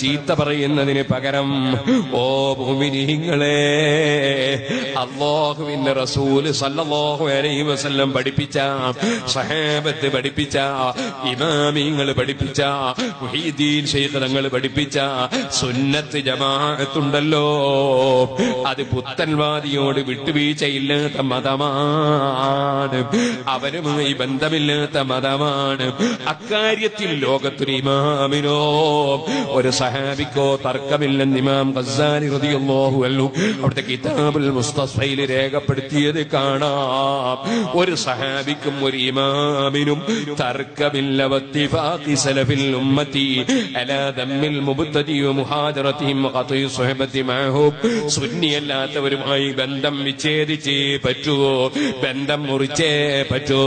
ചീത്ത പറയുന്നതിന് പകരം ഓ മുഅ്മിനീങ്ങളെ, അല്ലാഹുവിന്റെ റസൂൽ സല്ലല്ലാഹു അലൈഹി വസല്ലം പഠിപ്പിച്ച, സഹാബത്ത് പഠിപ്പിച്ച, ഇമാമിങ്ങൾ പഠിപ്പിച്ച, മുഹീദ്ദീൻ ശൈഖ് തങ്ങൾ പഠിപ്പിച്ച സുന്നത്ത് ജമാഅത്തുണ്ടല്ലോ, അത് പുത്തൻവാദിയോട് വിട്ടുവീഴ്ചയില്ലാത്ത മതമാണ്, അവരുമായി ബന്ധമില്ലാത്ത മതമാണ്. അക്കാര്യത്തിൽ ലോകത്തൊരു ഇമാമിനോ ഒരു സഹാബിക്കോ തർക്കമില്ലെന്ന് ഇമാം ഖസ്സാലി റളിയല്ലാഹു അൻഹു അവിടുത്തെ കിതാബുൽ മുസ്തഫയിൽ രേഖപ്പെടുത്തിയത് കാണാം. ഒരു സഹാബിക്കും ഒരു ഇമാമിനും തർക്കമില്ല. വത്തിഫാഖി സലഫിൽ ഉമ്മത്തി അലാ ദമ്മിൽ മുബ്തദി വമുഹാദറതിഹിം വഖത്ഇ സുഹബത്തി മഅഹും. സുന്നിയല്ലാത്തവരുമായി ബന്ധം വിച്ഛേദിച്ചേ പറ്റുമോ, ബന്ധം മുറിച്ചേ പറ്റൂ.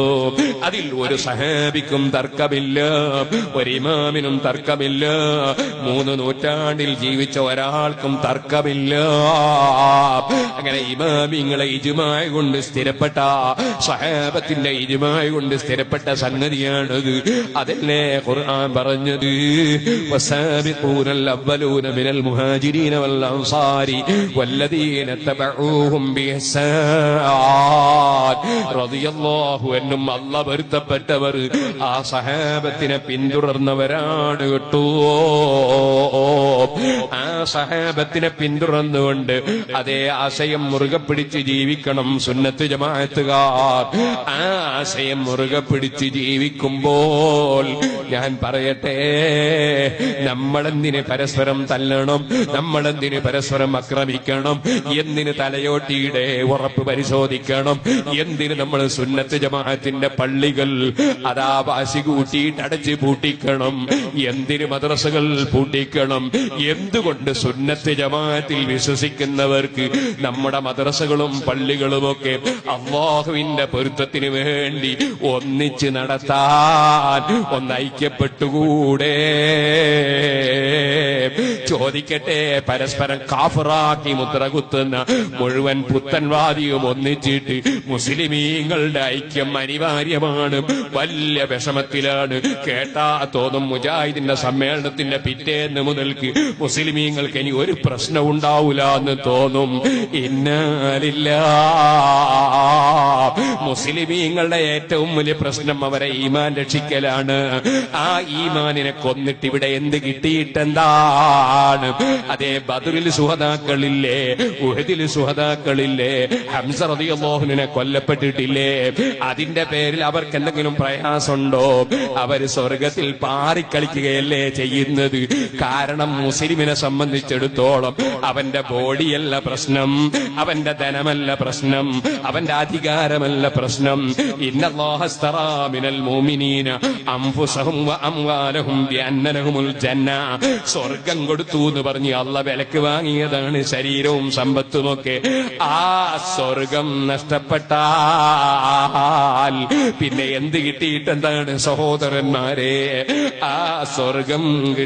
അതിൽ ഒരു സഹാബിക്കും തർക്കമില്ല, ഒരു ഇമാമിനും തർക്കമില്ല, 3 നൂറ്റാണ്ടിൽ ജീവിച്ച ഒരാൾക്കും തർക്കമില്ല. അങ്ങനെ ഇമാമിങ്ങളെ ഇജ്മാഅ് കൊണ്ട് സ്ഥിരപ്പെട്ട, സഹാബത്തിന്റെ ഇജ്മാഅ് കൊണ്ട് സ്ഥിരപ്പെട്ട സംഗതിയാണത്. അതല്ലേ ഖുർആൻ പറഞ്ഞത്, വസാബിഖൂനൽ അവ്വലൂന മിനൽ മുഹാജിരീന വൽ അൻസാരി വല്ലദീന തബഊഹും ബിഇഹ്സാൻ റളിയല്ലാഹു അൻഹും. അല്ലാഹ് പൊരുത്തപ്പെട്ടവർ ആ സഹാബത്തിനെ പിന്തുടർന്നവരാണ് കേട്ടോ. ആ സഹാബത്തിനെ പിന്തുടർന്നുകൊണ്ട് അതേ ആശയം മുറുകെ പിടിച്ച് ജീവിക്കണം സുന്നത്ത് ജമാഅത്തുകാർ. ആ ആശയം മുറുകെ പിടിച്ച് ജീവിക്കുമ്പോൾ ഞാൻ പറയട്ടെ, നമ്മളെന്തിന് പരസ്പരം തല്ലണം, നമ്മളെന്തിന് പരസ്പരം ആക്രമിക്കണം, എന്തിന് തലയോട്ടിയുടെ ഉറപ്പ് പരിശോധിക്കണം, എന്തിന് നമ്മൾ സുന്നത്ത് ജമാഅത്തിന്റെ പള്ളികൾ അതാ വാശി കൂട്ടിയിട്ട് അടച്ച് പൂട്ടിക്കണം, എന്തിന് മദ്രസകൾ പൂട്ടിക്കണം? എന്തുകൊണ്ട് സുന്നത്ത് ജമാഅത്തിൽ വിശ്വസിക്കുന്നവർക്ക് നമ്മുടെ മദ്രസകളും പള്ളികളുമൊക്കെ അല്ലാഹുവിന്റെ പൊരുത്തത്തിന് വേണ്ടി ഒന്നിച്ച് നടത്താൻ ഒന്ന് ഐക്യപ്പെട്ടുകൂടെ? ചോദിക്കട്ടെ, പരസ്പരം കാഫിറാക്കി മുദ്രകുത്തുന്ന മുഴുവൻ പുത്തൻവാദിയും ഒന്നിച്ചിട്ട് മുസ്ലിമീങ്ങളുടെ ഐക്യം അനിവാര്യമാണ്. വലിയ വിഷമത്തിലാണ്. കേട്ടാ തോന്നും മുജാഹിദിന്റെ സമ്മേളനത്തിന്റെ പിറ്റേന്ന് മുതൽക്ക് മുസ്ലിമീങ്ങൾക്ക് ഇനി ഒരു പ്രശ്നം ഉണ്ടാവൂല എന്ന് തോന്നും. മുസ്ലിമീങ്ങളുടെ ഏറ്റവും വലിയ പ്രശ്നം അവരെ ഈമാൻ രക്ഷിക്കലാണ്. ആ ഈമാനിനെ കൊന്നിട്ട് ഇവിടെ എന്ത് കിട്ടിയിട്ടെന്താണ്? അതേ ബദറിൽ സുഹദാക്കളില്ലേ, ഉഹദിൽ സുഹദാക്കളില്ലേ, ഹംസ റളിയല്ലാഹുവിനെ കൊല്ലപ്പെട്ടിട്ടില്ലേ? അതിന്റെ പേരിൽ അവർക്ക് എന്തെങ്കിലും പ്രയാസമുണ്ടോ? അവര് സ്വർഗത്തിൽ പാറിക്കളിക്കുകയല്ലേ ചെയ്യുന്നത്? കാരണം മുസ്ലിമിനെ സംബന്ധിച്ചിടത്തോളം അവന്റെ ബോഡിയല്ല പ്രശ്നം, അവന്റെ ധനമല്ല പ്രശ്നം, അവന്റെ അധികാരമല്ല പ്രശ്നം. ഇന്നല്ലാഹ അസ്തറാ മിനൽ മുഅ്മിനീന അൻഫുസഹും വഅംവാലഹും ബിഅന്ന ലഹുമുൽ ജന്ന. സ്വർഗം കൊടുത്തു എന്ന് പറഞ്ഞ് അല്ലാഹ് വിലക്ക് വാങ്ങിയതാണ് ശരീരവും സമ്പത്തുമൊക്കെ. ആ സ്വർഗം നഷ്ടപ്പെട്ടാൽ പിന്നെ എന്ത് കിട്ടിയിട്ടെന്താണ് സഹോദരന്മാരെ? ആ സ്വർഗം